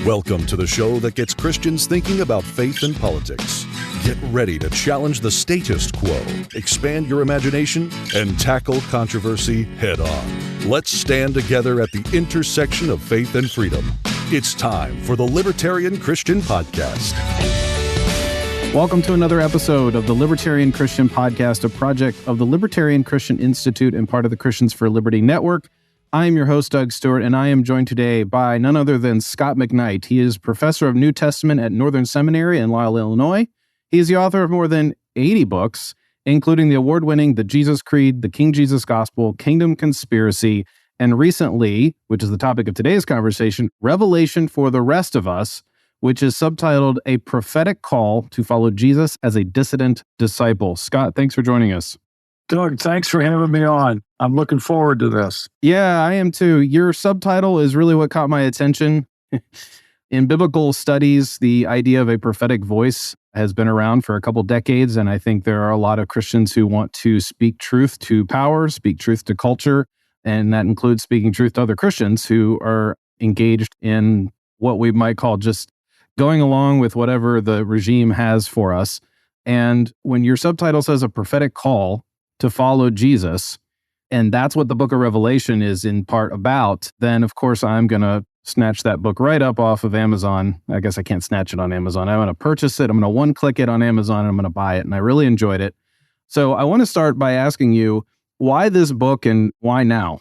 Welcome to the show that gets Christians thinking about faith and politics. Get ready to challenge the status quo, expand your imagination, and tackle controversy head on. Let's stand together at the intersection of faith and freedom. It's time for the Libertarian Christian Podcast. Welcome to another episode of the Libertarian Christian Podcast, a project of the Libertarian Christian Institute and part of the Christians for Liberty Network. I am your host, Doug Stewart, and I am joined today by none other than Scott McKnight. He is professor of New Testament at Northern Seminary in Lisle, Illinois. He is the author of more than 80 books, including the award-winning The Jesus Creed, The King Jesus Gospel, Kingdom Conspiracy, and recently, which is the topic of today's conversation, Revelation for the Rest of Us, which is subtitled A Prophetic Call to Follow Jesus as a Dissident Disciple. Scott, thanks for joining us. Doug, thanks for having me on. I'm looking forward to this. Yeah, I am too. Your subtitle is really what caught my attention. In biblical studies, the idea of a prophetic voice has been around for a couple decades, and I think there are a lot of Christians who want to speak truth to power, speak truth to culture, and that includes speaking truth to other Christians who are engaged in what we might call just going along with whatever the regime has for us. And when your subtitle says a prophetic call to follow Jesus, and that's what the book of Revelation is in part about, then of course I'm going to snatch that book right up off of Amazon. I guess I can't snatch it on Amazon. I'm going to purchase it. I'm going to one-click it on Amazon, and I'm going to buy it. And I really enjoyed it. So I want to start by asking you, why this book and why now?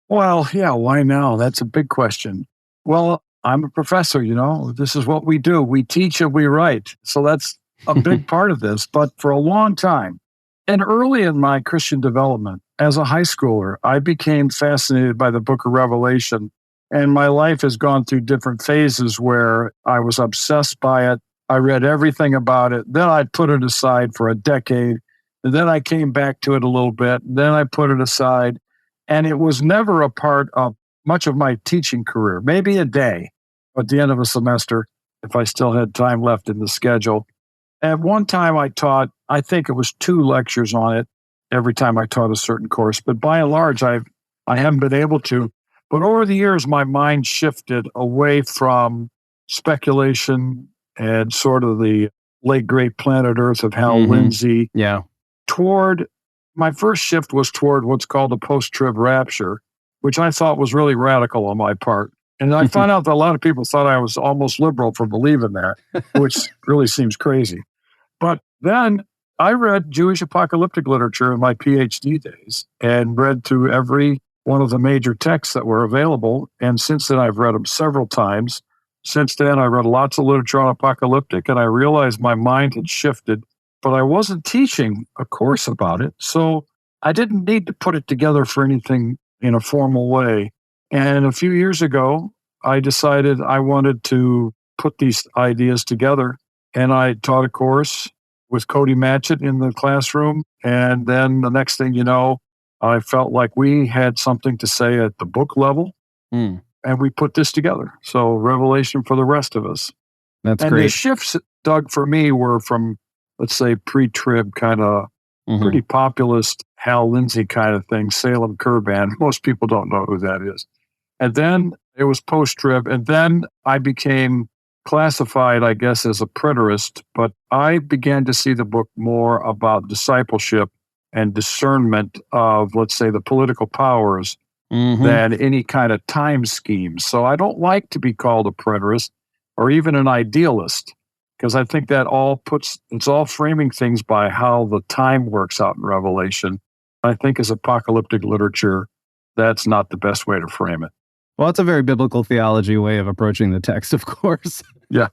Well, yeah, why now? That's a big question. Well, I'm a professor, This is what we do. We teach and we write. So that's a big part of this. But for a long time, and early in my Christian development, as a high schooler, I became fascinated by the book of Revelation. And my life has gone through different phases where I was obsessed by it. I read everything about it. Then I put it aside for a decade. And then I came back to it a little bit. Then I put it aside. And it was never a part of much of my teaching career, maybe a day at the end of a semester, if I still had time left in the schedule. At one time I taught, I think it was 2 lectures on it every time I taught a certain course. But by and large, I haven't been able to. But over the years, my mind shifted away from speculation and sort of the late great Planet Earth of Hal Lindsey. Yeah. My first shift was toward what's called the post-trib rapture, which I thought was really radical on my part. And I found out that a lot of people thought I was almost liberal for believing that, which really seems crazy. But then I read Jewish apocalyptic literature in my PhD days and read through every one of the major texts that were available. And since then, I've read them several times. Since then, I read lots of literature on apocalyptic, and I realized my mind had shifted, but I wasn't teaching a course about it. So I didn't need to put it together for anything in a formal way. And a few years ago, I decided I wanted to put these ideas together. And I taught a course with Cody Matchett in the classroom. And then the next thing you know, I felt like we had something to say at the book level. And we put this together. So Revelation for the Rest of Us. That's and great. The shifts, Doug, for me were from, let's say, pre-trib kind of pretty populist Hal Lindsey kind of thing, Salem Kurban. Most people don't know who that is. And then it was post-trib. And then I became classified, I guess, as a preterist. But I began to see the book more about discipleship and discernment of, let's say, the political powers than any kind of time scheme. So I don't like to be called a preterist or even an idealist, because I think that it's all framing things by how the time works out in Revelation. I think as apocalyptic literature, that's not the best way to frame it. Well, it's a very biblical theology way of approaching the text, of course. Yeah.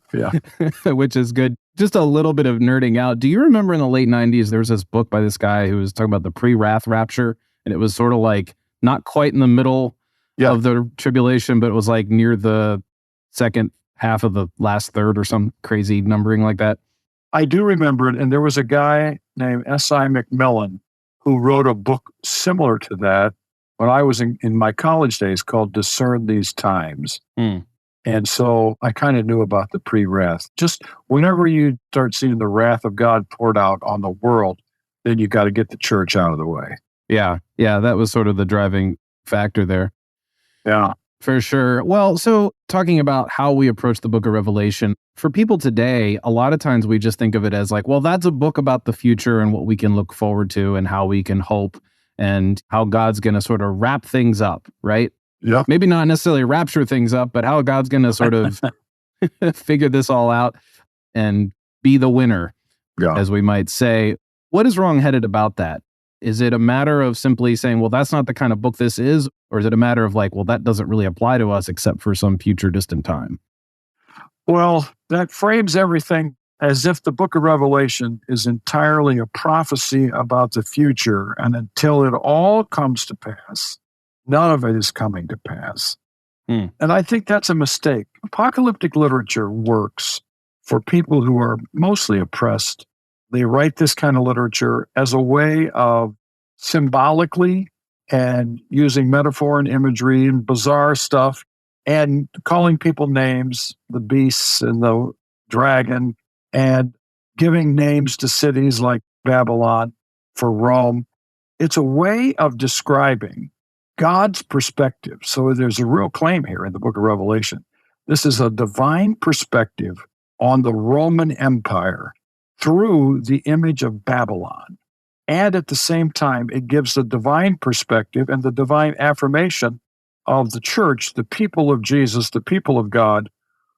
Which is good. Just a little bit of nerding out. Do you remember in the late 90s, there was this book by this guy who was talking about the pre-wrath rapture, and it was sort of like not quite in the middle of the tribulation, but it was like near the second half of the last third or some crazy numbering like that? I do remember it, and there was a guy named S.I. McMillan who wrote a book similar to that when I was in my college days called Discern These Times. And so I kind of knew about the pre-wrath. Just whenever you start seeing the wrath of God poured out on the world, then you got to get the church out of the way. Yeah, that was sort of the driving factor there. Yeah. For sure. Well, so talking about how we approach the book of Revelation, for people today, a lot of times we just think of it as like, well, that's a book about the future and what we can look forward to and how we can hope and how God's going to sort of wrap things up, right? Yeah. Maybe not necessarily rapture things up, but how God's going to sort of figure this all out and be the winner, as we might say. What is wrong-headed about that? Is it a matter of simply saying, well, that's not the kind of book this is? Or is it a matter of like, well, that doesn't really apply to us except for some future distant time? Well, that frames everything as if the book of Revelation is entirely a prophecy about the future. And until it all comes to pass, none of it is coming to pass. And I think that's a mistake. Apocalyptic literature works for people who are mostly oppressed. They write this kind of literature as a way of symbolically and using metaphor and imagery and bizarre stuff and calling people names, the beasts and the dragon, and giving names to cities like Babylon for Rome. It's a way of describing God's perspective. So there's a real claim here in the book of Revelation. This is a divine perspective on the Roman Empire through the image of Babylon. And at the same time, it gives the divine perspective and the divine affirmation of the church, the people of Jesus, the people of God,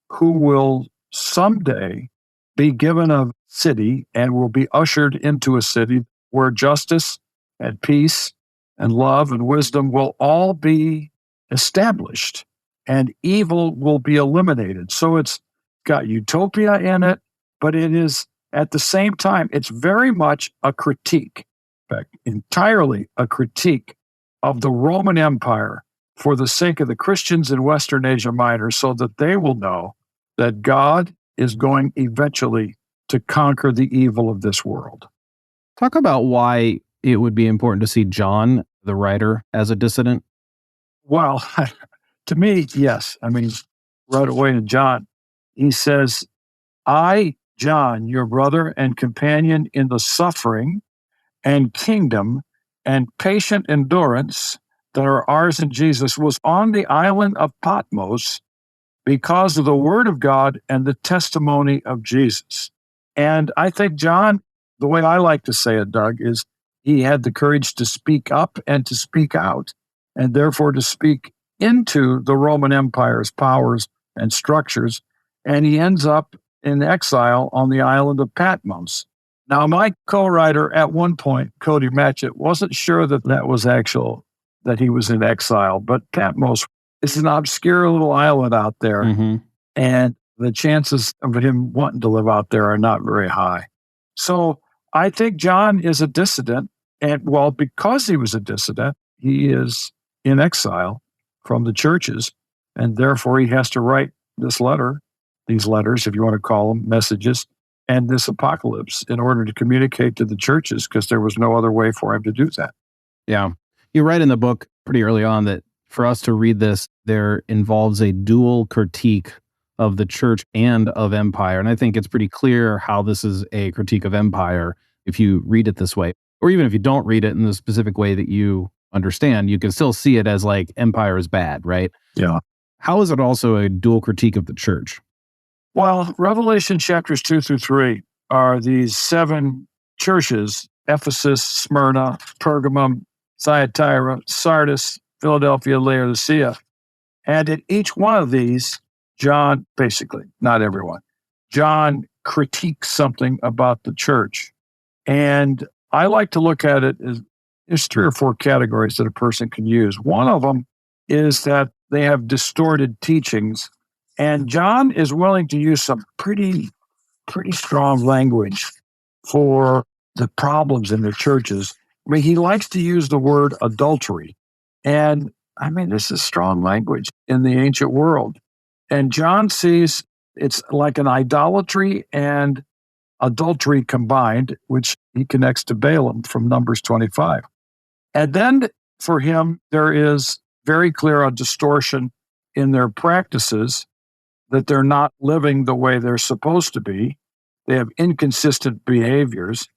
who will someday be given a city and will be ushered into a city where justice and peace and love and wisdom will all be established and evil will be eliminated. So it's got utopia in it, but it is at the same time, it's very much a critique, in fact, entirely a critique of the Roman Empire for the sake of the Christians in Western Asia Minor, so that they will know that God is going eventually to conquer the evil of this world. Talk about why it would be important to see John, the writer, as a dissident. Well, to me, yes. I mean, right away in John, he says, I, John, your brother and companion in the suffering and kingdom and patient endurance that are ours in Jesus, was on the island of Patmos because of the word of God and the testimony of Jesus. And I think John, the way I like to say it, Doug, is he had the courage to speak up and to speak out, and therefore to speak into the Roman Empire's powers and structures. And he ends up in exile on the island of Patmos. Now, my co-writer at one point, Cody Matchett, wasn't sure that was actual, that he was in exile, but Patmos is an obscure little island out there, and the chances of him wanting to live out there are not very high. So I think John is a dissident, and well, because he was a dissident, he is in exile from the churches, and therefore he has to write this letter, these letters, if you want to call them, messages, and this apocalypse in order to communicate to the churches, because there was no other way for him to do that. Yeah. You write in the book pretty early on that for us to read this, there involves a dual critique of the church and of empire. And I think it's pretty clear how this is a critique of empire if you read it this way. Or even if you don't read it in the specific way that you understand, you can still see it as like empire is bad, right? Yeah. How is it also a dual critique of the church? Well, Revelation chapters 2 through 3 are these 7 churches: Ephesus, Smyrna, Pergamum, Thyatira, Sardis, Philadelphia, Laodicea. And in each one of these, John, basically, not everyone, John critiques something about the church. And I like to look at it as there's 3 or 4 categories that a person can use. One of them is that they have distorted teachings. And John is willing to use some pretty strong language for the problems in the churches. I mean, he likes to use the word adultery. And I mean, this is strong language in the ancient world. And John sees it's like an idolatry and adultery combined, which he connects to Balaam from Numbers 25. And then for him, there is very clear a distortion in their practices, that they're not living the way they're supposed to be. They have inconsistent behaviors.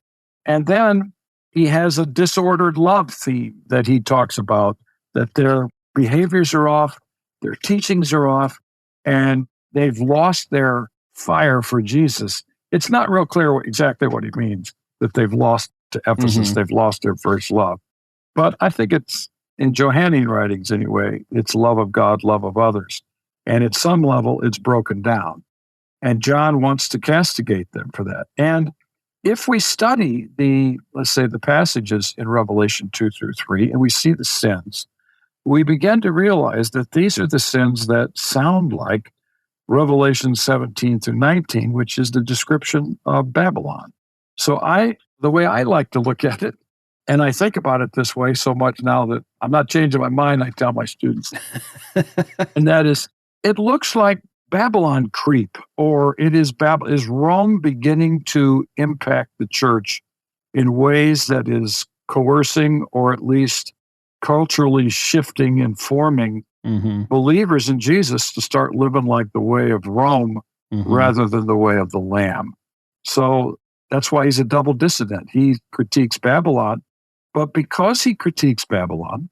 And then he has a disordered love theme that he talks about, that their behaviors are off their teachings are off, and they've lost their fire for Jesus. It's not real clear exactly what he means, that they've lost to Ephesus, they've lost their first love. But I think it's, in Johannine writings anyway, it's love of God, love of others. And at some level, it's broken down. And John wants to castigate them for that. And if we study let's say, the passages in Revelation 2 through 3, and we see the sins, we begin to realize that these are the sins that sound like Revelation 17 through 19, which is the description of Babylon. So the way I like to look at it, and I think about it this way so much now that I'm not changing my mind, I tell my students, and that is, it looks like Babylon creep, or is Rome beginning to impact the church in ways that is coercing or at least culturally shifting and forming believers in Jesus to start living like the way of Rome rather than the way of the Lamb. So that's why he's a double dissident. He critiques Babylon, but because he critiques Babylon,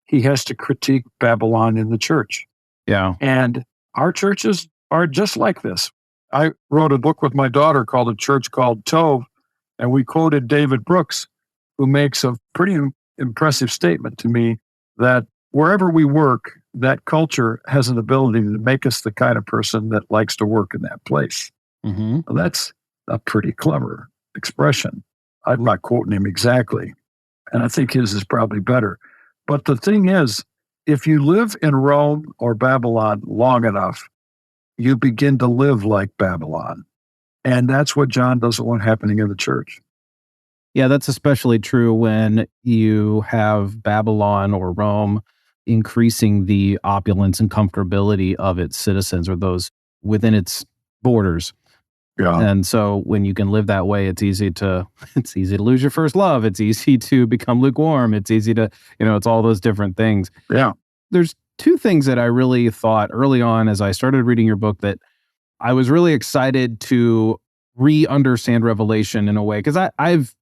he has to critique Babylon in the church. Yeah. And our churches are just like this. I wrote a book with my daughter called A Church Called Tove, and we quoted David Brooks, who makes a pretty impressive statement to me that wherever we work, that culture has an ability to make us the kind of person that likes to work in that place. Well, that's a pretty clever expression. I'm not quoting him exactly, and I think his is probably better. But the thing is, if you live in Rome or Babylon long enough, you begin to live like Babylon. And that's what John doesn't want happening in the church. Yeah, that's especially true when you have Babylon or Rome increasing the opulence and comfortability of its citizens or those within its borders. Yeah. And so when you can live that way, it's easy to lose your first love. It's easy to become lukewarm. It's easy to, it's all those different things. Yeah. There's two things that I really thought early on as I started reading your book that I was really excited to re-understand Revelation in a way, because I've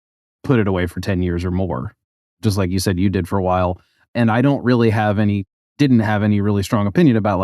put it away for 10 years or more, just like you said you did for a while. And I didn't have any really strong opinion about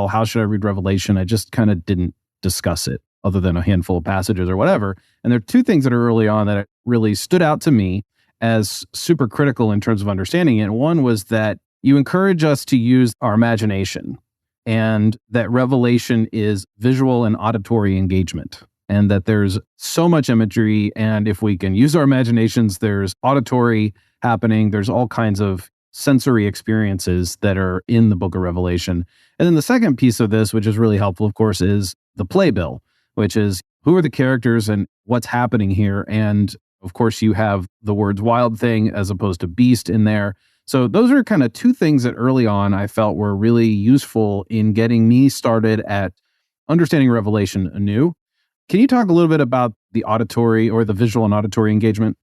how should I read Revelation? I just kind of didn't discuss it other than a handful of passages or whatever. And there are two things that are early on that really stood out to me as super critical in terms of understanding it. And one was that you encourage us to use our imagination, and that Revelation is visual and auditory engagement, and that there's so much imagery. And if we can use our imaginations, there's auditory happening. There's all kinds of sensory experiences that are in the book of Revelation. And then the second piece of this, which is really helpful, of course, is the playbill, which is who are the characters and what's happening here. And of course, you have the words wild thing as opposed to beast in there. So those are kind of two things that early on I felt were really useful in getting me started at understanding Revelation anew. Can you talk a little bit about the auditory or the visual and auditory engagement?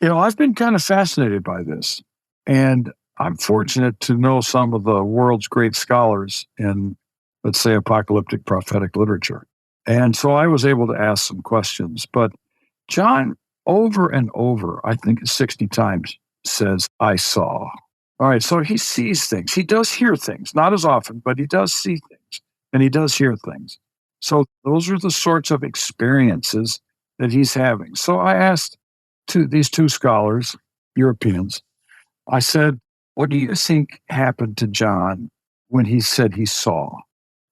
I've been kind of fascinated by this, and I'm fortunate to know some of the world's great scholars in, let's say, apocalyptic prophetic literature. And so I was able to ask some questions. But John, over and over, I think 60 times, says, I saw. All right, so he sees things. He does hear things, not as often, but he does see things, and he does hear things. So those are the sorts of experiences that he's having. So I asked these two scholars, Europeans, I said, what do you think happened to John when he said he saw?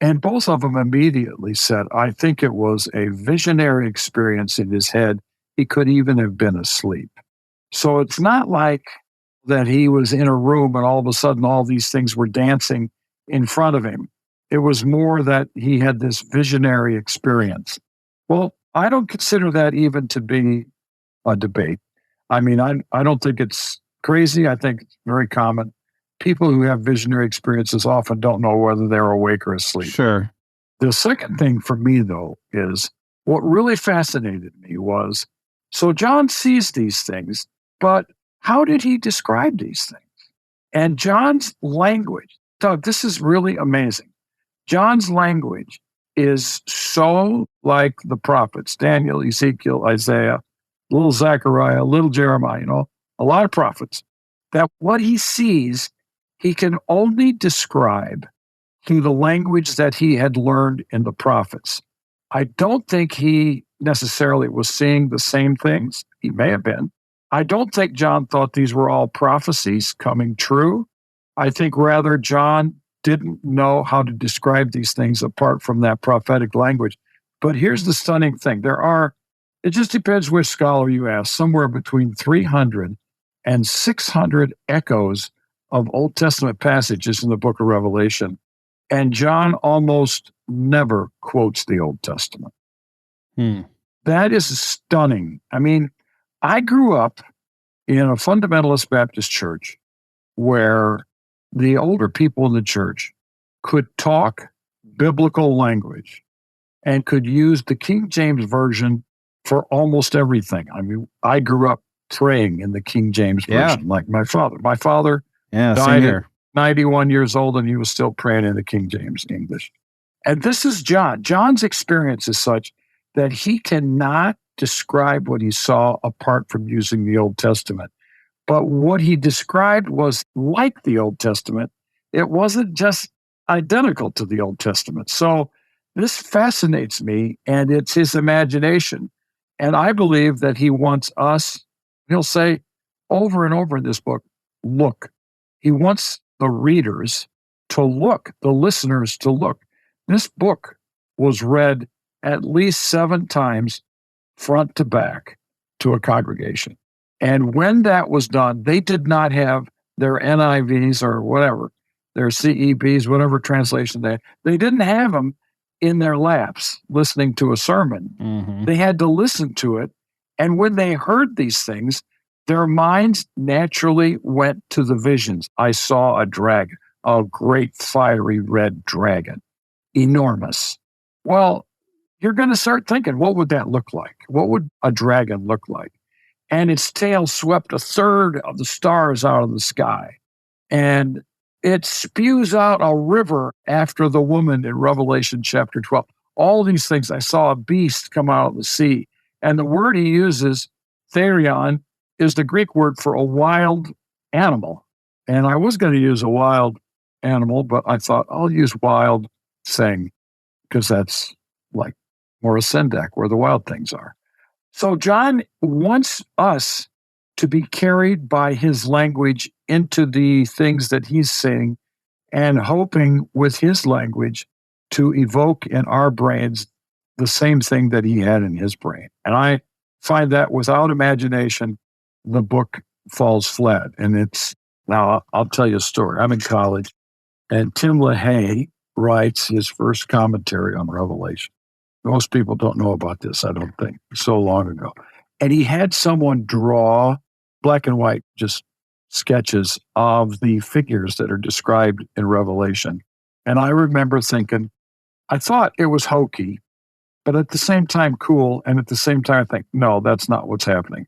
And both of them immediately said, I think it was a visionary experience in his head. He could even have been asleep. So it's not like that he was in a room and all of a sudden all these things were dancing in front of him. It was more that he had this visionary experience. Well, I don't consider that even to be a debate. I mean, I don't think it's crazy. I think it's very common. People who have visionary experiences often don't know whether they're awake or asleep. Sure. The second thing for me, though, is what really fascinated me was, so John sees these things, but how did he describe these things? And John's language, Doug, this is really amazing. John's language is so like the prophets, Daniel, Ezekiel, Isaiah, little Zechariah, little Jeremiah, a lot of prophets, that what he sees, he can only describe through the language that he had learned in the prophets. I don't think he necessarily was seeing the same things. He may have been. I don't think John thought these were all prophecies coming true. I think rather John didn't know how to describe these things apart from that prophetic language. But here's the stunning thing. It just depends which scholar you ask, somewhere between 300 and 600 echoes of Old Testament passages in the book of Revelation. And John almost never quotes the Old Testament. That is stunning. I mean, I grew up in a fundamentalist Baptist church where the older people in the church could talk biblical language and could use the King James Version for almost everything. I mean, I grew up praying in the King James Version, like my father. My father died at 91 years old, and he was still praying in the King James English. And this is John. John's experience is such that he cannot describe what he saw apart from using the Old Testament. But what he described was like the Old Testament. It wasn't just identical to the Old Testament. So this fascinates me, and it's his imagination. And I believe that he wants us, he'll say over and over in this book, look. He wants the readers to look, the listeners to look. This book was read at least 7 times front to back to a congregation. And when that was done, they did not have their NIVs or whatever, their CEBs, whatever translation they didn't have them in their laps listening to a sermon. Mm-hmm. They had to listen to it. And when they heard these things, their minds naturally went to the visions. I saw a dragon, a great fiery red dragon, enormous. Well, you're going to start thinking, what would that look like? What would a dragon look like? And its tail swept 1/3 of the stars out of the sky. And it spews out a river after the woman in Revelation chapter 12. All these things. I saw a beast come out of the sea. And the word he uses, therion, is the Greek word for a wild animal. And I was going to use a wild animal, but I thought I'll use wild thing because that's like more a syndeck where the wild things are. So John wants us to be carried by his language into the things that he's saying and hoping with his language to evoke in our brains the same thing that he had in his brain. And I find that without imagination, the book falls flat. And now I'll tell you a story. I'm in college, and Tim LaHaye writes his first commentary on Revelation. Most people don't know about this, I don't think, so long ago. And he had someone draw black and white, just sketches of the figures that are described in Revelation. And I remember thinking, I thought it was hokey, but at the same time cool. And at the same time, I think, no, that's not what's happening.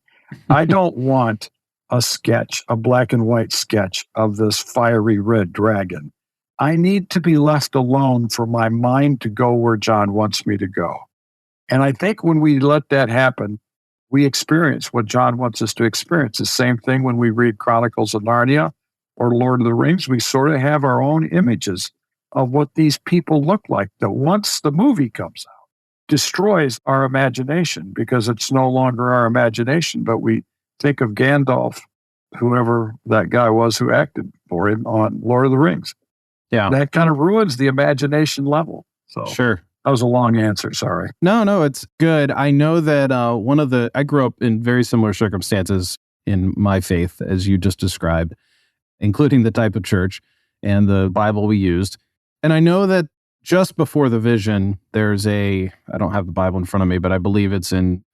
I don't want a sketch, a black and white sketch of this fiery red dragon. I need to be left alone for my mind to go where John wants me to go. And I think when we let that happen, we experience what John wants us to experience. The same thing when we read Chronicles of Narnia or Lord of the Rings, we sort of have our own images of what these people look like. That once the movie comes out, destroys our imagination because it's no longer our imagination, but we think of Gandalf, whoever that guy was who acted for him on Lord of the Rings. Yeah. That kind of ruins the imagination level. So Sure. That was a long answer. Sorry. No, it's good. I know that I grew up in very similar circumstances in my faith, as you just described, including the type of church and the Bible we used. And I know that just before the vision, I don't have the Bible in front of me, but I believe it's in,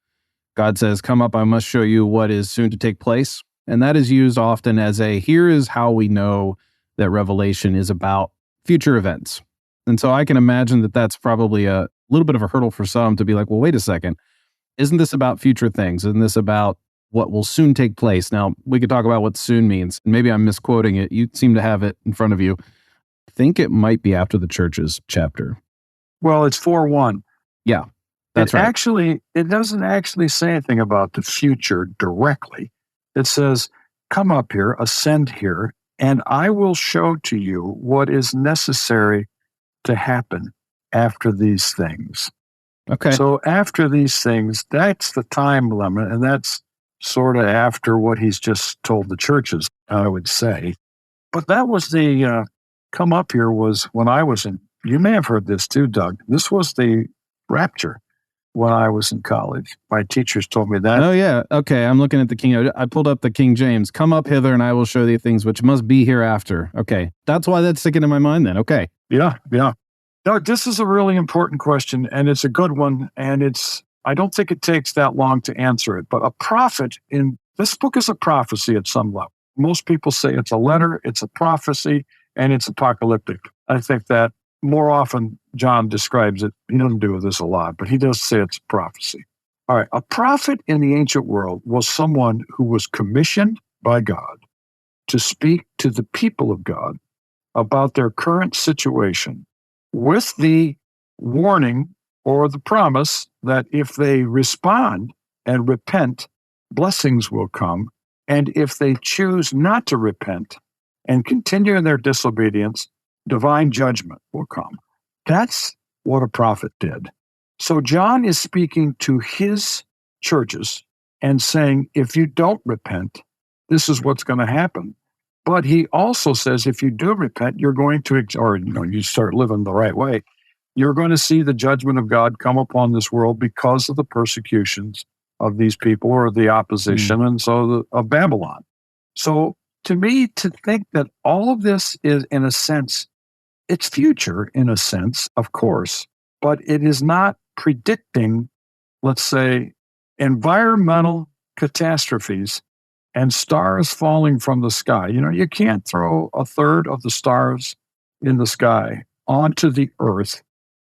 God says, come up, I must show you what is soon to take place. And that is used often as here is how we know that Revelation is about future events. And so I can imagine that that's probably a little bit of a hurdle for some to be like, well, wait a second. Isn't this about future things? Isn't this about what will soon take place? Now, we could talk about what soon means. Maybe I'm misquoting it. You seem to have it in front of you. I think it might be after the church's chapter. Well, it's 4:1. Yeah, that's right. Actually, it doesn't actually say anything about the future directly. It says, come up here, ascend here, and I will show to you what is necessary to happen after these things. Okay. So after these things, that's the time limit, and that's sort of after what he's just told the churches, I would say. But that was the come up here was when I was in, you may have heard this too, Doug. This was the rapture when I was in college. My teachers told me that. Oh, yeah. Okay. I'm looking at the King. I pulled up the King James. Come up hither and I will show thee things which must be hereafter. Okay. That's why that's sticking in my mind then. Okay. Yeah. No, this is a really important question, and it's a good one, and I don't think it takes that long to answer it. But a prophet in this book is a prophecy at some level. Most people say it's a letter, it's a prophecy, and it's apocalyptic. I think that more often John describes it. He doesn't do this a lot, but he does say it's a prophecy. All right, a prophet in the ancient world was someone who was commissioned by God to speak to the people of God about their current situation, with the warning or the promise that if they respond and repent, blessings will come. And if they choose not to repent and continue in their disobedience, divine judgment will come. That's what a prophet did. So John is speaking to his churches and saying, if you don't repent, this is what's going to happen. But he also says, if you do repent, you're going to, or you start living the right way, you're going to see the judgment of God come upon this world because of the persecutions of these people or the opposition, and so of Babylon. So to me, to think that all of this is, in a sense, it's future, in a sense, of course, but it is not predicting, let's say, environmental catastrophes and stars falling from the sky. You can't throw a third of the stars in the sky onto the earth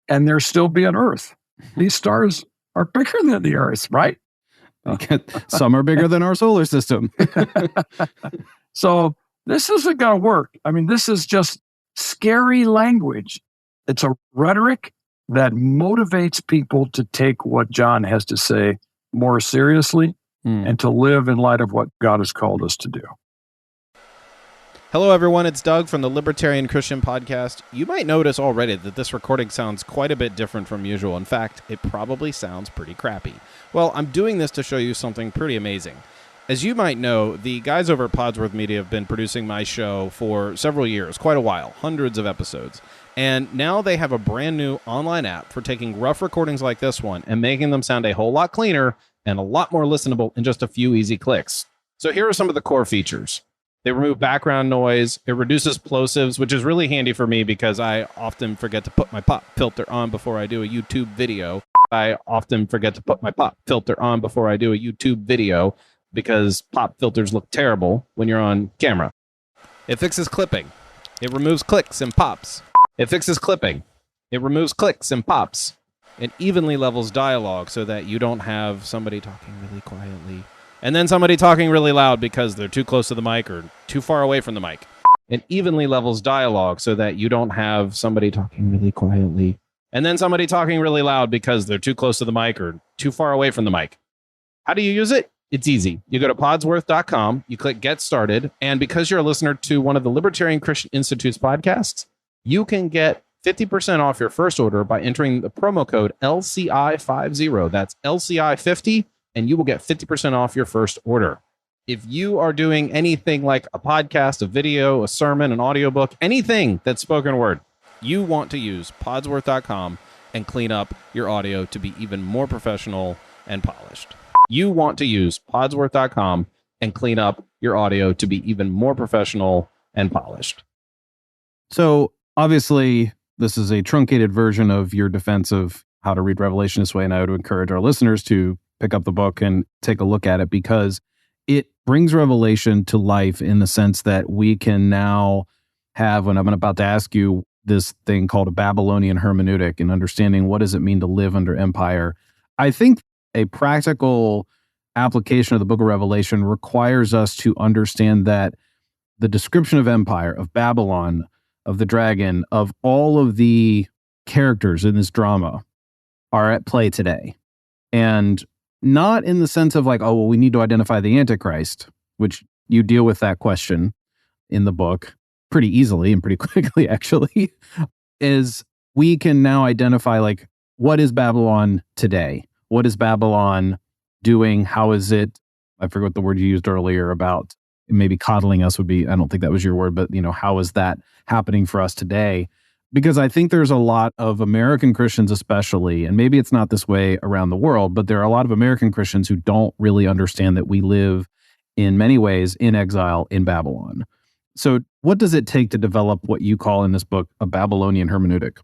and there still be an earth. These stars are bigger than the earth, right? Some are bigger than our solar system. So this isn't going to work. I mean, this is just scary language. It's a rhetoric that motivates people to take what John has to say more seriously and to live in light of what God has called us to do. Hello, everyone. It's Doug from the Libertarian Christian Podcast. You might notice already that this recording sounds quite a bit different from usual. In fact, it probably sounds pretty crappy. Well, I'm doing this to show you something pretty amazing. As you might know, the guys over at Podsworth Media have been producing my show for several years, quite a while, hundreds of episodes. And now they have a brand new online app for taking rough recordings like this one and making them sound a whole lot cleaner and a lot more listenable in just a few easy clicks. So here are some of the core features. They remove background noise. It reduces plosives, which is really handy for me because I often forget to put my pop filter on before I do a YouTube video. Because pop filters look terrible when you're on camera. It fixes clipping. It removes clicks and pops. It fixes clipping. It removes clicks and pops. It evenly levels dialogue so that you don't have somebody talking really quietly and then somebody talking really loud because they're too close to the mic or too far away from the mic. It evenly levels dialogue so that you don't have somebody talking really quietly and then somebody talking really loud because they're too close to the mic or too far away from the mic. How do you use it? It's easy. You go to podsworth.com, you click Get Started, and because you're a listener to one of the Libertarian Christian Institute's podcasts, you can get 50% off your first order by entering the promo code LCI50. That's LCI50, and you will get 50% off your first order. If you are doing anything like a podcast, a video, a sermon, an audiobook, anything that's spoken word, you want to use podsworth.com and clean up your audio to be even more professional and polished. You want to use podsworth.com and clean up your audio to be even more professional and polished. So obviously, this is a truncated version of your defense of how to read Revelation this way, and I would encourage our listeners to pick up the book and take a look at it because it brings Revelation to life in the sense that we can now have, and I'm about to ask you, this thing called a Babylonian hermeneutic and understanding what does it mean to live under empire. I think a practical application of the book of Revelation requires us to understand that the description of empire, of Babylon, of the dragon, of all of the characters in this drama are at play today. And not in the sense of like, oh, well, we need to identify the Antichrist, which you deal with that question in the book pretty easily and pretty quickly, actually, is we can now identify, like, what is Babylon today? What is Babylon doing? How is it? I forget what the word you used earlier about maybe coddling us would be. I don't think that was your word, but how is that happening for us today? Because I think there's a lot of American Christians especially, and maybe it's not this way around the world, but there are a lot of American Christians who don't really understand that we live in many ways in exile in Babylon. So what does it take to develop what you call in this book a Babylonian hermeneutic?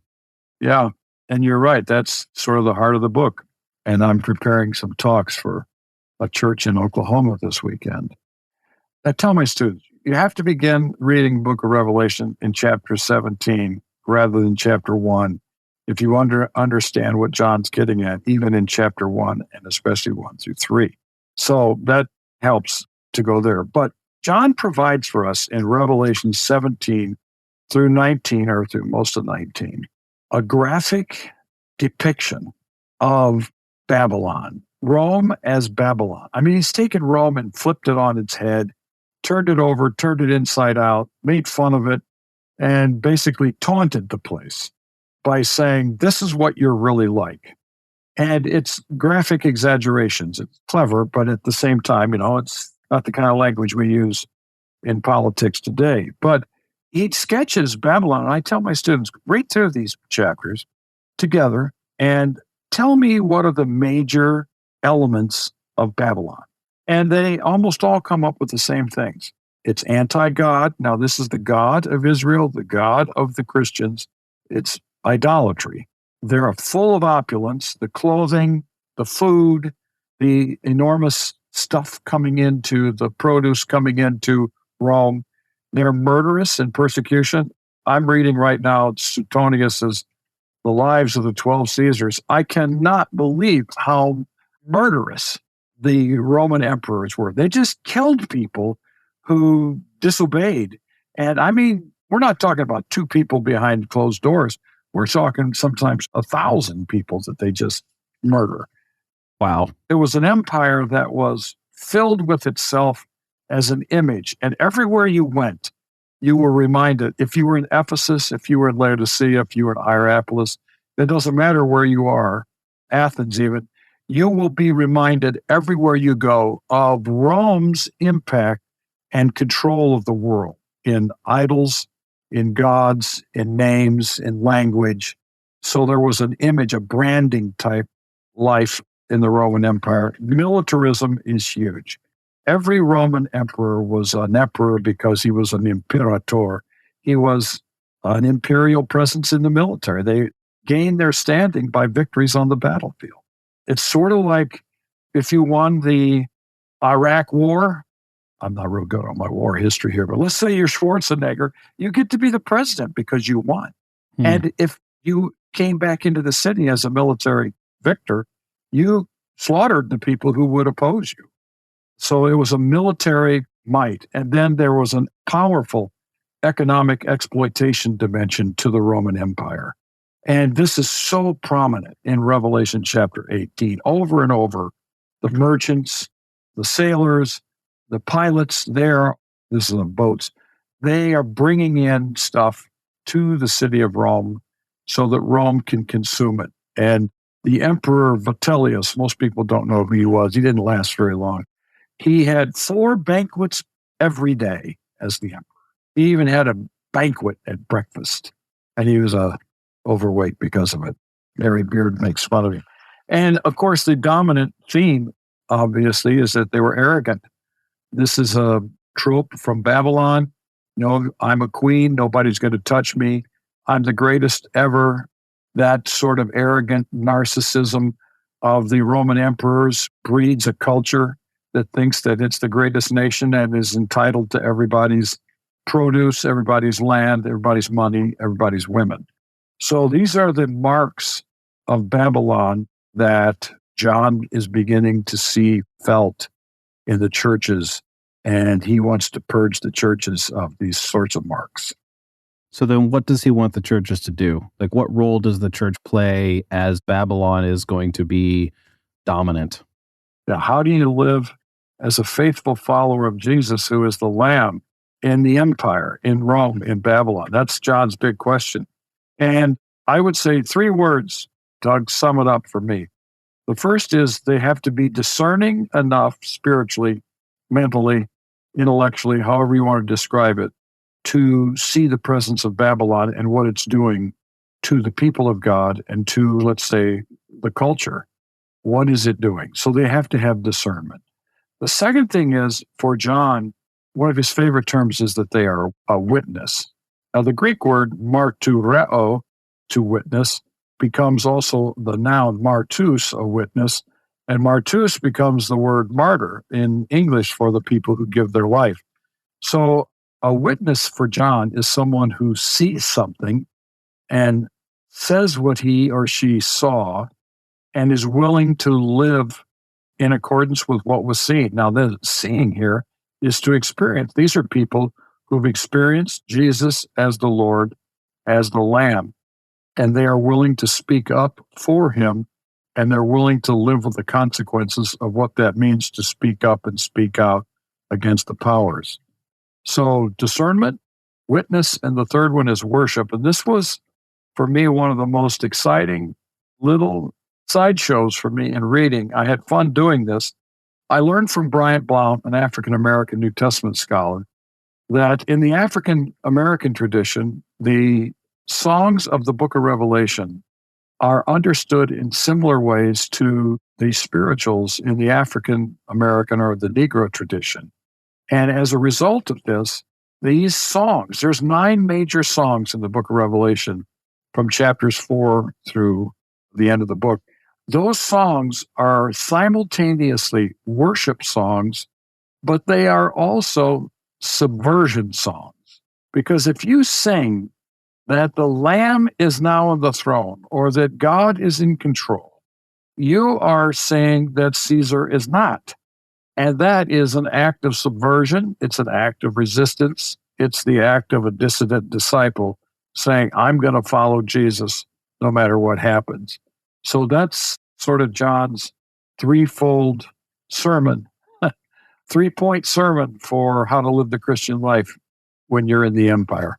Yeah, and you're right. That's sort of the heart of the book. And I'm preparing some talks for a church in Oklahoma this weekend. I tell my students, you have to begin reading the book of Revelation in chapter 17 rather than chapter 1 if you understand what John's getting at, even in chapter 1 and especially 1 through 3. So that helps to go there. But John provides for us in Revelation 17 through 19, or through most of 19, a graphic depiction of Babylon, Rome as Babylon. I mean, he's taken Rome and flipped it on its head, turned it over, turned it inside out, made fun of it, and basically taunted the place by saying, this is what you're really like. And it's graphic exaggerations. It's clever, but at the same time, it's not the kind of language we use in politics today. But he sketches Babylon, and I tell my students, read through these chapters together and tell me what are the major elements of Babylon. And they almost all come up with the same things. It's anti-God. Now, this is the God of Israel, the God of the Christians. It's idolatry. They're full of opulence, the clothing, the food, the enormous stuff coming into, the produce coming into Rome. They're murderous in persecution. I'm reading right now Suetonius's The Lives of the 12 Caesars. I cannot believe how murderous the Roman emperors were. They just killed people who disobeyed. And I mean, we're not talking about 2 people behind closed doors. We're talking sometimes 1,000 people that they just murder. Wow. It was an empire that was filled with itself as an image. And everywhere you went, you were reminded, if you were in Ephesus, if you were in Laodicea, if you were in Hierapolis, it doesn't matter where you are, Athens even, you will be reminded everywhere you go of Rome's impact and control of the world in idols, in gods, in names, in language. So there was an image, a branding type life in the Roman Empire. Militarism is huge. Every Roman emperor was an emperor because he was an imperator. He was an imperial presence in the military. They gained their standing by victories on the battlefield. It's sort of like if you won the Iraq War. I'm not real good on my war history here, but let's say you're Schwarzenegger, you get to be the president because you won. And if you came back into the city as a military victor, you slaughtered the people who would oppose you. So it was a military might. And then there was a powerful economic exploitation dimension to the Roman Empire. And this is so prominent in Revelation chapter 18, over and over. The merchants, the sailors, the pilots there, this is the boats, they are bringing in stuff to the city of Rome so that Rome can consume it. And the Emperor Vitellius, most people don't know who he was. He didn't last very long. He had 4 banquets every day as the emperor. He even had a banquet at breakfast, and he was overweight because of it. Larry Beard makes fun of him. And of course, the dominant theme, obviously, is that they were arrogant. This is a trope from Babylon. I'm a queen. Nobody's going to touch me. I'm the greatest ever. That sort of arrogant narcissism of the Roman emperors breeds a culture that thinks that it's the greatest nation and is entitled to everybody's produce, everybody's land, everybody's money, everybody's women. So these are the marks of Babylon that John is beginning to see felt in the churches, and he wants to purge the churches of these sorts of marks. So then what does he want the churches to do? Like, what role does the church play as Babylon is going to be dominant? Now, how do you live as a faithful follower of Jesus, who is the Lamb in the empire, in Rome, in Babylon? That's John's big question. And I would say 3 words, Doug, sum it up for me. The first is they have to be discerning enough spiritually, mentally, intellectually, however you want to describe it, to see the presence of Babylon and what it's doing to the people of God and to, let's say, the culture. What is it doing? So they have to have discernment. The second thing is, for John, one of his favorite terms is that they are a witness. Now, the Greek word martureo, to witness, becomes also the noun martus, a witness, and martus becomes the word martyr in English for the people who give their life. So a witness for John is someone who sees something and says what he or she saw and is willing to live in accordance with what was seen. Now, the seeing here is to experience. These are people who've experienced Jesus as the Lord, as the Lamb, and they are willing to speak up for him, and they're willing to live with the consequences of what that means to speak up and speak out against the powers. So discernment, witness, and the third one is worship. And this was, for me, one of the most exciting little sideshows for me in reading. I had fun doing this. I learned from Bryant Blount, an African-American New Testament scholar, that in the African-American tradition, the songs of the book of Revelation are understood in similar ways to the spirituals in the African-American or the Negro tradition. And as a result of this, these songs, there's 9 major songs in the book of Revelation from chapters 4 through the end of the book. Those songs are simultaneously worship songs, but they are also subversion songs. Because if you sing that the Lamb is now on the throne or that God is in control, you are saying that Caesar is not. And that is an act of subversion. It's an act of resistance. It's the act of a dissident disciple saying, I'm going to follow Jesus no matter what happens. So that's sort of John's threefold sermon, 3-point sermon for how to live the Christian life when you're in the empire.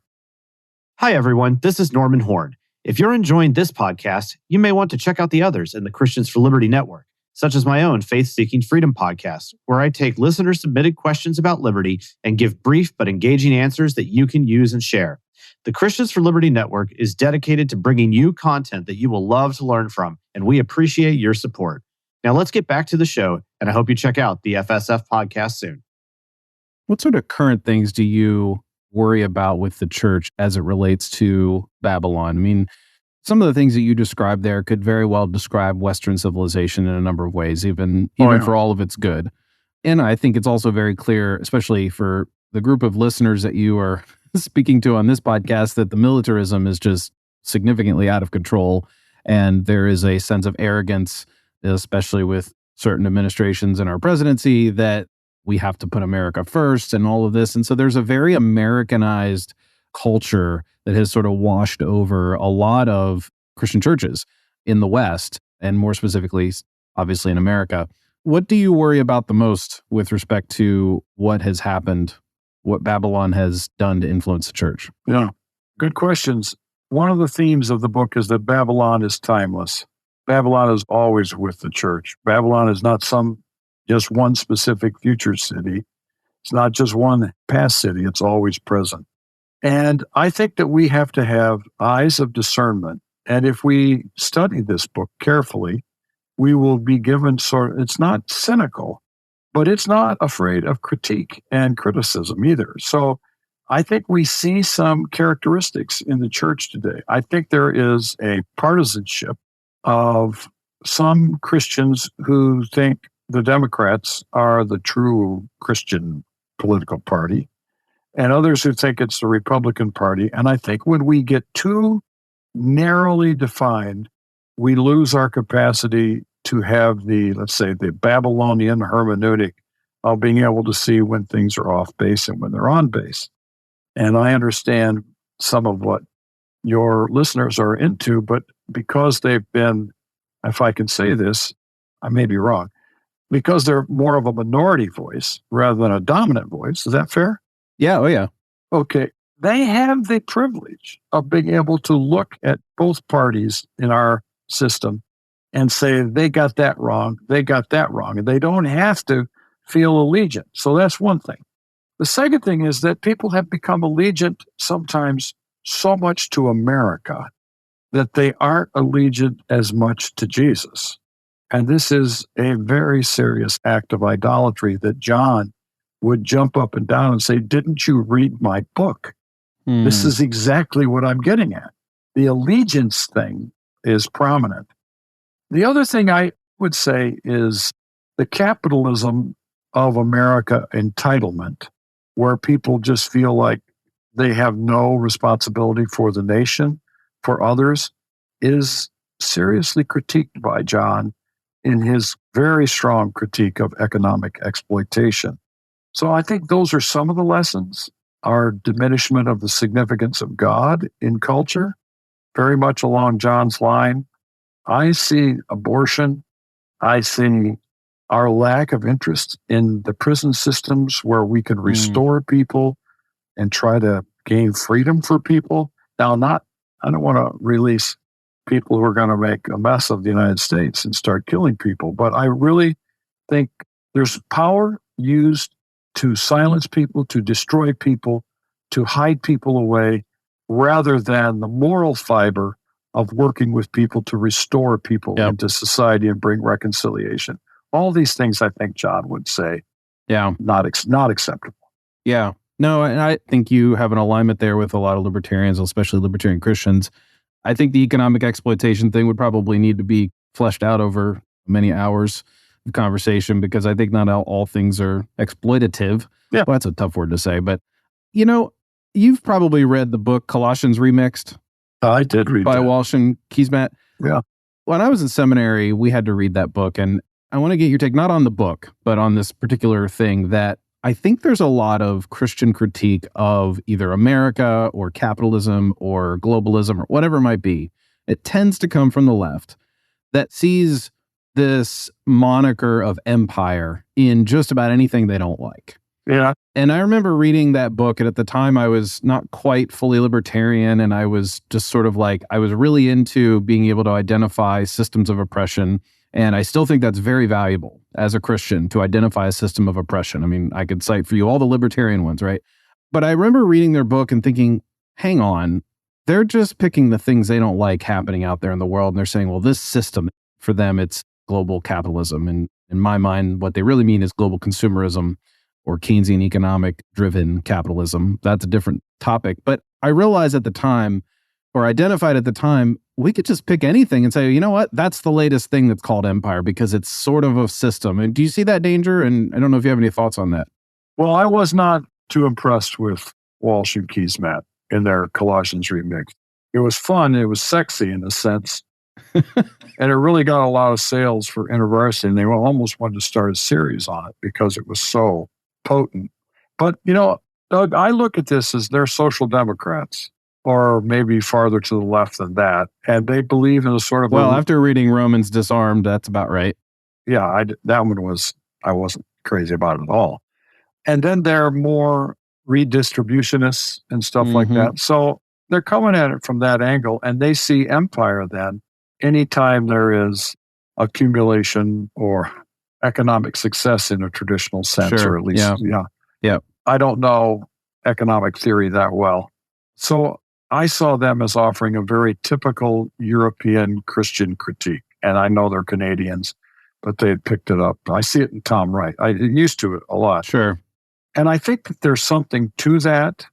Hi, everyone. This is Norman Horn. If you're enjoying this podcast, you may want to check out the others in the Christians for Liberty network, such as my own Faith Seeking Freedom podcast, where I take listener-submitted questions about liberty and give brief but engaging answers that you can use and share. The Christians for Liberty network is dedicated to bringing you content that you will love to learn from, and we appreciate your support. Now let's get back to the show, and I hope you check out the FSF podcast soon. What sort of current things do you worry about with the church as it relates to Babylon? I mean, some of the things that you described there could very well describe Western civilization in a number of ways, even for all of its good. And I think it's also very clear, especially for the group of listeners that you are speaking to on this podcast, that the militarism is just significantly out of control. And there is a sense of arrogance, especially with certain administrations in our presidency, that we have to put America first and all of this. And so there's a very Americanized culture that has sort of washed over a lot of Christian churches in the West, and more specifically, obviously in America. What do you worry about the most with respect to what has happened, what Babylon has done to influence the church? Yeah, good questions. One of the themes of the book is that Babylon is timeless. Babylon is always with the church. Babylon is not just one specific future city. It's not just one past city. It's always present. And I think that we have to have eyes of discernment. And if we study this book carefully, we will be given it's not cynical, but it's not afraid of critique and criticism either. So I think we see some characteristics in the church today. I think there is a partisanship of some Christians who think the Democrats are the true Christian political party, and others who think it's the Republican Party. And I think when we get too narrowly defined, we lose our capacity to have let's say, the Babylonian hermeneutic of being able to see when things are off base and when they're on base. And I understand some of what your listeners are into, but because they've been, if I can say this, I may be wrong, because they're more of a minority voice rather than a dominant voice. Is that fair? Yeah. Oh, yeah. Okay. they have the privilege of being able to look at both parties in our system and say, they got that wrong, they got that wrong. And they don't have to feel allegiant. So that's one thing. The second thing is that people have become allegiant sometimes so much to America that they aren't allegiant as much to Jesus. And this is a very serious act of idolatry that John would jump up and down and say, didn't you read my book? This is exactly what I'm getting at. The allegiance thing is prominent. The other thing I would say is the capitalism of America entitlement, where people just feel like they have no responsibility for the nation, for others, is seriously critiqued by John in his very strong critique of economic exploitation. So I think those are some of the lessons. Our diminishment of the significance of God in culture, very much along John's line. I see abortion. I see our lack of interest in the prison systems where we can restore people and try to gain freedom for people. Now, I don't want to release people who are going to make a mess of the United States and start killing people, but I really think there's power used to silence people, to destroy people, to hide people away, rather than the moral fiber of working with people to restore people into society and bring reconciliation. All these things, I think John would say, not acceptable. Yeah. No, and I think you have an alignment there with a lot of libertarians, especially libertarian Christians. I think the economic exploitation thing would probably need to be fleshed out over many hours of conversation, because I think not all things are exploitative. Yeah. Well, that's a tough word to say, but you've probably read the book Colossians Remixed. I did read by that. Walsh and Keesmatt. Yeah. When I was in seminary, we had to read that book, and I want to get your take, not on the book, but on this particular thing, that I think there's a lot of Christian critique of either America or capitalism or globalism or whatever it might be. It tends to come from the left that sees this moniker of empire in just about anything they don't like. Yeah. And I remember reading that book, and at the time I was not quite fully libertarian, and I was just sort of like, I was really into being able to identify systems of oppression. And I still think that's very valuable as a Christian, to identify a system of oppression. I mean, I could cite for you all the libertarian ones, right? But I remember reading their book and thinking, hang on, they're just picking the things they don't like happening out there in the world. And they're saying, well, this system, for them, it's global capitalism. And in my mind, what they really mean is global consumerism, or Keynesian economic driven capitalism. That's a different topic. But I realized at the time, or identified at the time, we could just pick anything and say, you know what, that's the latest thing that's called empire, because it's sort of a system. And do you see that danger? And I don't know if you have any thoughts on that. Well, I was not too impressed with Walsh and Keesmatt in their Colossians remix. It was fun. It was sexy in a sense. And it really got a lot of sales for InterVarsity, and they almost wanted to start a series on it because it was so potent. But, Doug, I look at this as they're social democrats, or maybe farther to the left than that. And they believe in a sort of... Well, after reading Romans Disarmed, that's about right. Yeah, I wasn't crazy about it at all. And then they're more redistributionists and stuff like that. So they're coming at it from that angle, and they see empire then anytime there is accumulation or economic success in a traditional sense, or at least, I don't know economic theory that well. So I saw them as offering a very typical European Christian critique. And I know they're Canadians, but they had picked it up. I see it in Tom Wright. I used to it a lot. Sure. And I think that there's something to that.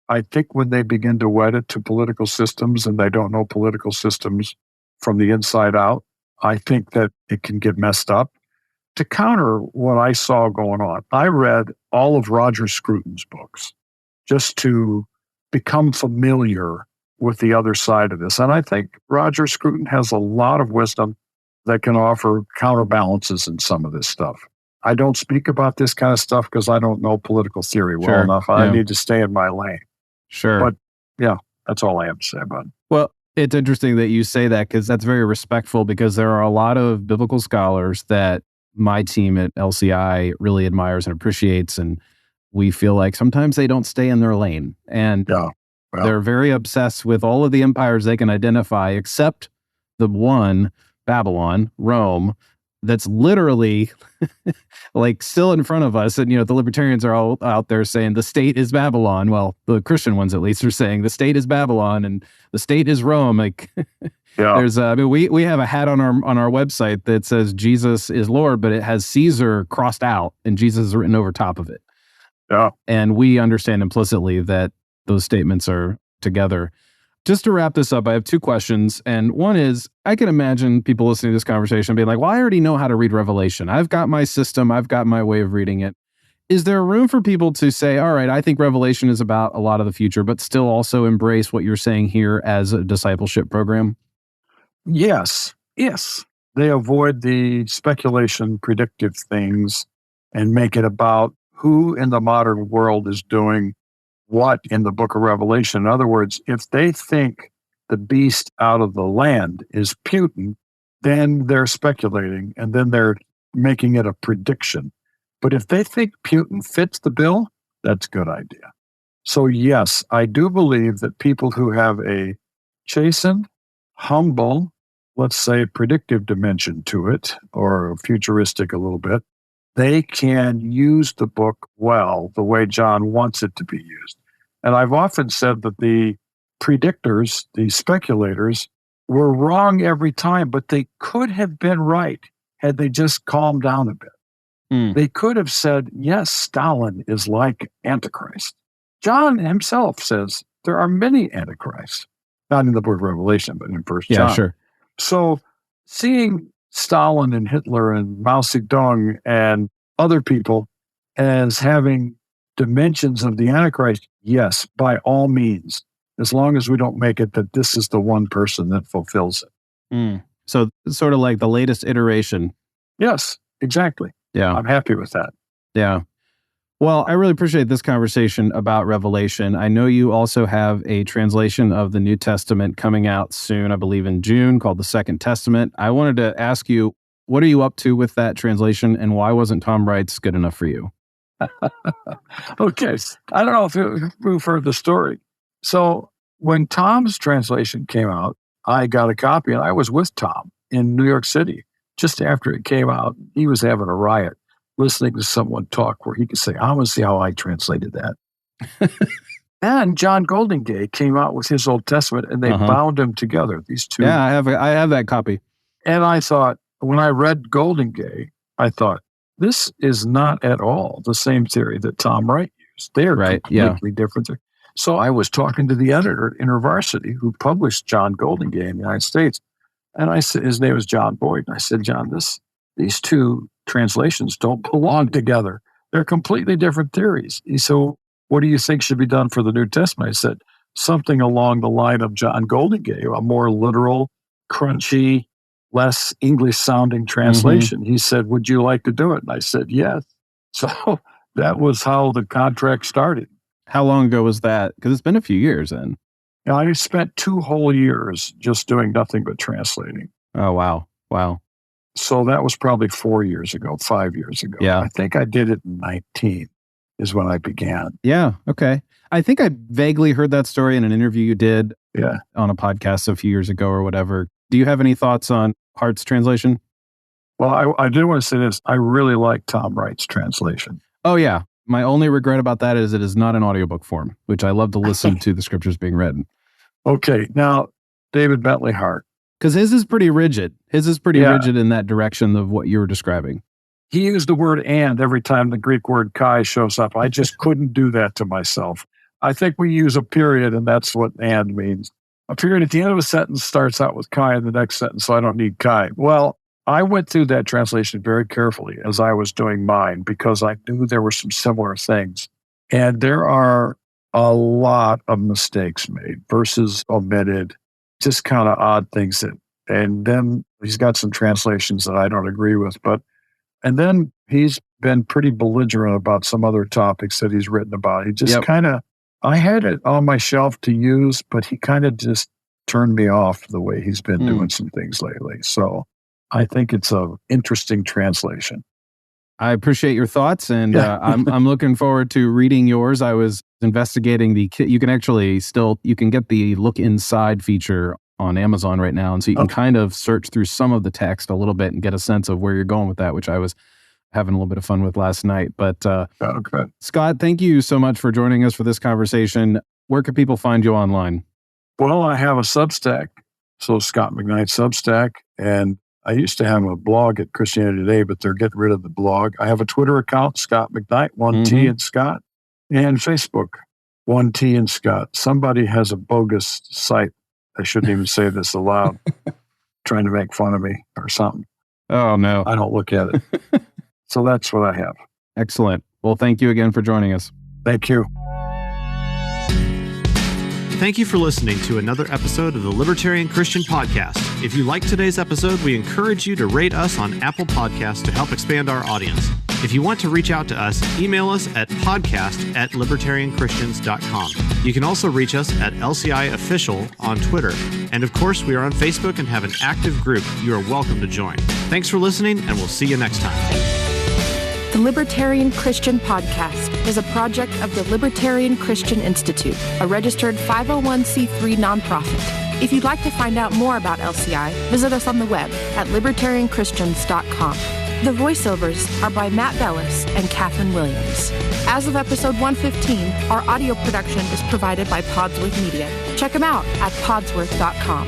I think when they begin to wed it to political systems and they don't know political systems from the inside out, I think that it can get messed up. To counter what I saw going on, I read all of Roger Scruton's books just to become familiar with the other side of this. And I think Roger Scruton has a lot of wisdom that can offer counterbalances in some of this stuff. I don't speak about this kind of stuff because I don't know political theory well enough. I need to stay in my lane. Sure. But yeah, that's all I have to say about it. Well, it's interesting that you say that, because that's very respectful, because there are a lot of biblical scholars that my team at LCI really admires and appreciates. And we feel like sometimes they don't stay in their lane. And Well, They're very obsessed with all of the empires they can identify, except the one, Babylon, Rome, that's literally like still in front of us. And, the libertarians are all out there saying the state is Babylon. Well, the Christian ones at least are saying the state is Babylon and the state is Rome. Like there's, we have a hat on our website that says Jesus is Lord, but it has Caesar crossed out and Jesus is written over top of it. Yeah. And we understand implicitly that those statements are together. Just to wrap this up, I have two questions. And one is, I can imagine people listening to this conversation being like, well, I already know how to read Revelation. I've got my system. I've got my way of reading it. Is there room for people to say, all right, I think Revelation is about a lot of the future, but still also embrace what you're saying here as a discipleship program? Yes. They avoid the speculation, predictive things, and make it about who in the modern world is doing what in the book of Revelation. In other words, if they think the beast out of the land is Putin, then they're speculating and then they're making it a prediction. But if they think Putin fits the bill, that's a good idea. So yes, I do believe that people who have a chastened, humble, let's say predictive dimension to it, or futuristic a little bit, they can use the book well the way John wants it to be used. And I've often said that the predictors, the speculators, were wrong every time, but they could have been right had they just calmed down a bit. They could have said, yes, Stalin is like Antichrist. John himself says there are many Antichrists, not in the book of Revelation, but in First John. Yeah, sure. So seeing Stalin and Hitler and Mao Zedong and other people as having dimensions of the Antichrist, yes, by all means, as long as we don't make it that this is the one person that fulfills it. So sort of like the latest iteration. Yes, exactly. Yeah. I'm happy with that. Yeah. Well, I really appreciate this conversation about Revelation. I know you also have a translation of the New Testament coming out soon, I believe in June, called the Second Testament. I wanted to ask you, what are you up to with that translation, and why wasn't Tom Wright's good enough for you? Okay. I don't know if you've heard the story. So when Tom's translation came out, I got a copy, and I was with Tom in New York City. Just after it came out, he was having a riot, listening to someone talk where he could say, I want to see how I translated that. And John Goldingay came out with his Old Testament, and they bound them together, these two. Yeah, I have that copy. And I thought, when I read Goldingay, I thought, this is not at all the same theory that Tom Wright used. They're completely different. So I was talking to the editor at InterVarsity who published John Goldingay in the United States. And I said, his name was John Boyd. And I said, John, these two translations don't belong together. They're completely different theories. He said, what do you think should be done for the New Testament? I said, something along the line of John Goldingay, a more literal, crunchy, less English-sounding translation. He said, would you like to do it? And I said, yes. So that was how the contract started. How long ago was that? Because it's been a few years then. I spent 2 whole years just doing nothing but translating. Oh, wow. Wow. So that was probably 4 years ago, 5 years ago. Yeah. I think I did it in 19 is when I began. Yeah. Okay. I think I vaguely heard that story in an interview you did on a podcast a few years ago or whatever. Do you have any thoughts on Hart's translation? Well, I did want to say this. I really like Tom Wright's translation. Oh, yeah. My only regret about that is it is not in audiobook form, which I love to listen to the scriptures being read. Okay. Now, David Bentley Hart. Because his is pretty rigid. His is pretty rigid in that direction of what you were describing. He used the word and every time the Greek word kai shows up. I just couldn't do that to myself. I think we use a period, and that's what and means. A period at the end of a sentence starts out with kai in the next sentence, so I don't need kai. Well, I went through that translation very carefully as I was doing mine because I knew there were some similar things. And there are a lot of mistakes made, verses omitted, just kind of odd things. And then he's got some translations that I don't agree with. And then he's been pretty belligerent about some other topics that he's written about. He just kind of, I had it on my shelf to use, but he kind of just turned me off the way he's been doing some things lately. So I think it's an interesting translation. I appreciate your thoughts, and I'm looking forward to reading yours. I was investigating you can get the look inside feature on Amazon right now, and so you can kind of search through some of the text a little bit and get a sense of where you're going with that, which I was having a little bit of fun with last night. But Scott, thank you so much for joining us for this conversation. Where can people find you online? Well, I have a Substack, so Scott McKnight Substack, and I used to have a blog at Christianity Today, but they're getting rid of the blog. I have a Twitter account, Scott McKnight, 1T and Scott, and Facebook, 1T and Scott. Somebody has a bogus site. I shouldn't even say this aloud, trying to make fun of me or something. Oh, no. I don't look at it. So that's what I have. Excellent. Well, thank you again for joining us. Thank you. Thank you for listening to another episode of the Libertarian Christian Podcast. If you liked today's episode, we encourage you to rate us on Apple Podcasts to help expand our audience. If you want to reach out to us, email us at podcast@libertarianchristians.com. You can also reach us at LCI Official on Twitter. And of course, we are on Facebook and have an active group you are welcome to join. Thanks for listening, and we'll see you next time. The Libertarian Christian Podcast is a project of the Libertarian Christian Institute, a registered 501c3 nonprofit. If you'd like to find out more about LCI, visit us on the web at libertarianchristians.com. The voiceovers are by Matt Bellis and Catherine Williams. As of episode 115, our audio production is provided by Podsworth Media. Check them out at podsworth.com.